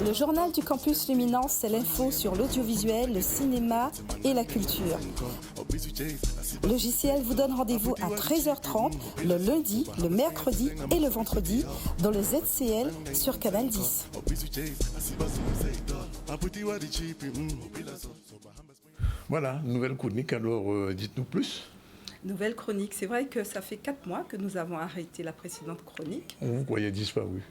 Le journal du campus Luminance, c'est l'info sur l'audiovisuel, le cinéma et la culture. Le JCL vous donne rendez-vous à 13h30 le lundi, le mercredi et le vendredi dans le ZCL sur Canal 10. Voilà, nouvelle chronique, alors dites-nous plus. Nouvelle chronique, c'est vrai que ça fait 4 mois que nous avons arrêté la précédente chronique. On croyait disparu.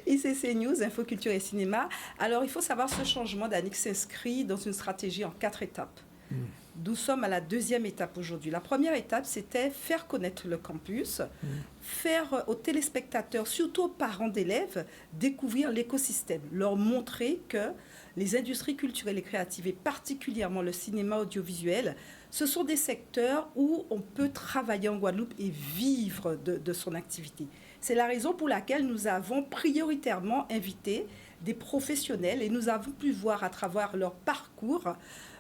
ICC News, Info, Culture et Cinéma. Alors, il faut savoir, ce changement d'Annick s'inscrit dans une stratégie en 4 étapes. Nous sommes à la deuxième étape aujourd'hui. La première étape, c'était faire connaître le campus, faire aux téléspectateurs, surtout aux parents d'élèves, découvrir l'écosystème, leur montrer que les industries culturelles et créatives, et particulièrement le cinéma audiovisuel, ce sont des secteurs où on peut travailler en Guadeloupe et vivre de son activité. C'est la raison pour laquelle nous avons prioritairement invité des professionnels et nous avons pu voir à travers leur parcours,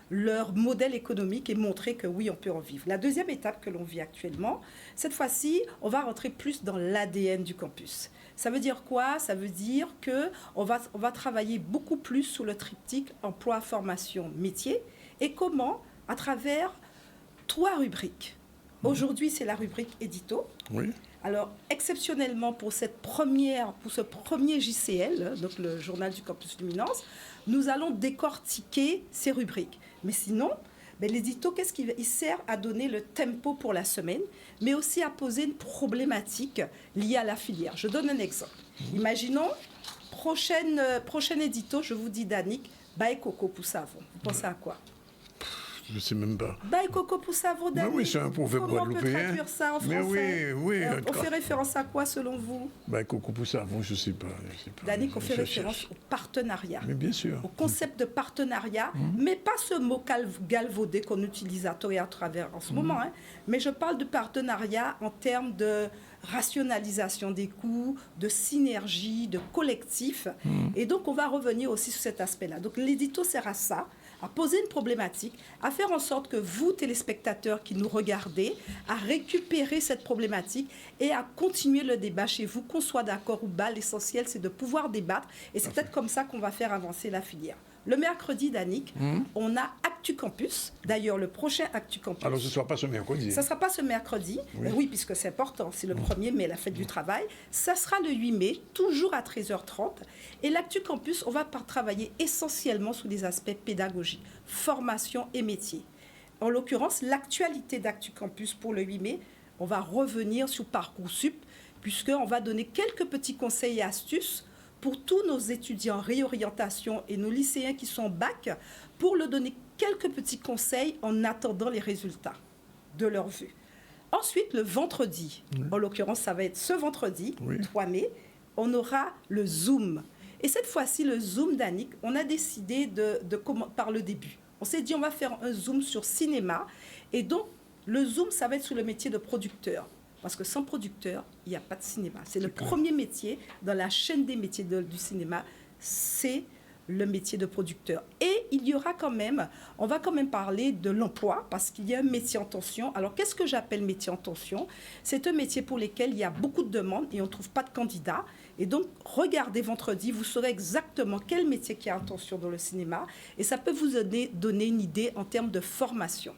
leur modèle économique et montrer que oui, on peut en vivre. La deuxième étape que l'on vit actuellement, cette fois-ci, on va rentrer plus dans l'ADN du campus. Ça veut dire quoi? Ça veut dire qu'on va travailler beaucoup plus sur le triptyque emploi, formation, métier et comment, à travers 3 rubriques. Aujourd'hui, c'est la rubrique édito. Oui. Alors, exceptionnellement pour ce premier JCL, donc le journal du campus Luminance, nous allons décortiquer ces rubriques. Mais sinon, l'édito, qu'est-ce qu'il sert à donner le tempo pour la semaine, mais aussi à poser une problématique liée à la filière. Je donne un exemple. Imaginons, prochain édito, je vous dis d'Annick, bail coco pour savon. Vous pensez à quoi? Je ne sais même pas. Bail coco pour savon, d'Annick. Oui, c'est un proverbe guadeloupéen. Comment on peut traduire ça en français? Mais oui. On fait référence à quoi selon vous? Bail coco pour savon, je ne sais pas. D'Annick, on fait référence au partenariat. Mais bien sûr. Au concept de partenariat, mais pas ce mot galvaudé qu'on utilise à tort et à travers en ce moment. Mais je parle de partenariat en termes de rationalisation des coûts, de synergie, de collectif. Et donc, on va revenir aussi sur cet aspect-là. Donc, l'édito sert à ça, à poser une problématique, à faire en sorte que vous, téléspectateurs qui nous regardez, à récupérer cette problématique et à continuer le débat chez vous, qu'on soit d'accord ou pas. L'essentiel, c'est de pouvoir débattre et c'est peut-être comme ça qu'on va faire avancer la filière. Le mercredi, d'Annick, on a Actu Campus. D'ailleurs, le prochain Actu Campus. Alors, ce ne sera pas ce mercredi. Ça ne sera pas ce mercredi. Oui, puisque c'est important. C'est le 1er mai, la fête du travail. Ça sera le 8 mai, toujours à 13h30. Et l'Actu Campus, on va travailler essentiellement sur les aspects pédagogiques, formation et métier. En l'occurrence, l'actualité d'Actu Campus pour le 8 mai, on va revenir sur Parcoursup, puisqu'on va donner quelques petits conseils et astuces pour tous nos étudiants en réorientation et nos lycéens qui sont bac, pour leur donner quelques petits conseils en attendant les résultats de leur vue. Ensuite, le vendredi, en l'occurrence, ça va être ce vendredi, 3 mai, on aura le Zoom. Et cette fois-ci, le Zoom d'Annick, on a décidé par le début. On s'est dit, on va faire un Zoom sur cinéma. Et donc, le Zoom, ça va être sur le métier de producteur. Parce que sans producteur, il n'y a pas de cinéma. C'est le premier métier dans la chaîne des métiers du cinéma, c'est le métier de producteur. Et il y aura on va quand même parler de l'emploi, parce qu'il y a un métier en tension. Alors, qu'est-ce que j'appelle métier en tension? C'est un métier pour lequel il y a beaucoup de demandes et on ne trouve pas de candidats. Et donc, regardez vendredi, vous saurez exactement quel métier qui est en tension dans le cinéma. Et ça peut vous donner une idée en termes de formation.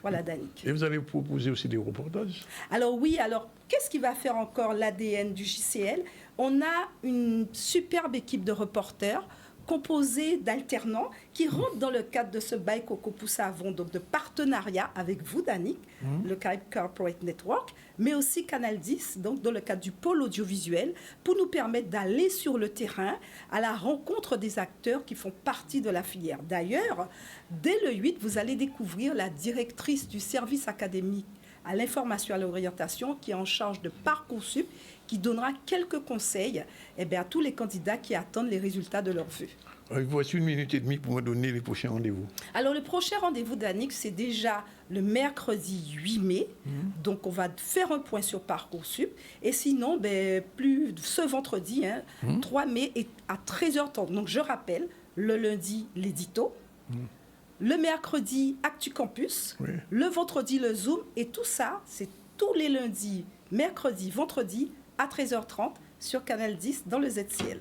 Voilà, Danick. Et vous allez proposer aussi des reportages? Alors oui, qu'est-ce qui va faire encore l'ADN du JCL? On a une superbe équipe de reporters composée d'alternants qui rentrent dans le cadre de ce bail Coco pour savon, donc de partenariat avec vous, Danick, le Caribe Corporate Network, mais aussi Canal 10, donc dans le cadre du pôle audiovisuel, pour nous permettre d'aller sur le terrain à la rencontre des acteurs qui font partie de la filière. D'ailleurs, dès le 8, vous allez découvrir la directrice du service académique à l'information et à l'orientation qui est en charge de Parcoursup, qui donnera quelques conseils à tous les candidats qui attendent les résultats de leur vue. Voici 1 minute et demie pour me donner les prochains rendez-vous. Alors, le prochain rendez-vous d'Annick, c'est déjà le mercredi 8 mai. Donc, on va faire un point sur Parcoursup. Et sinon, ce vendredi, 3 mai, à 13h30. Donc, je rappelle, le lundi, l'édito. Le mercredi, Actu Campus. Le vendredi, le Zoom. Et tout ça, c'est tous les lundis, mercredis, vendredis, à 13h30 sur Canal 10 dans le ZCL.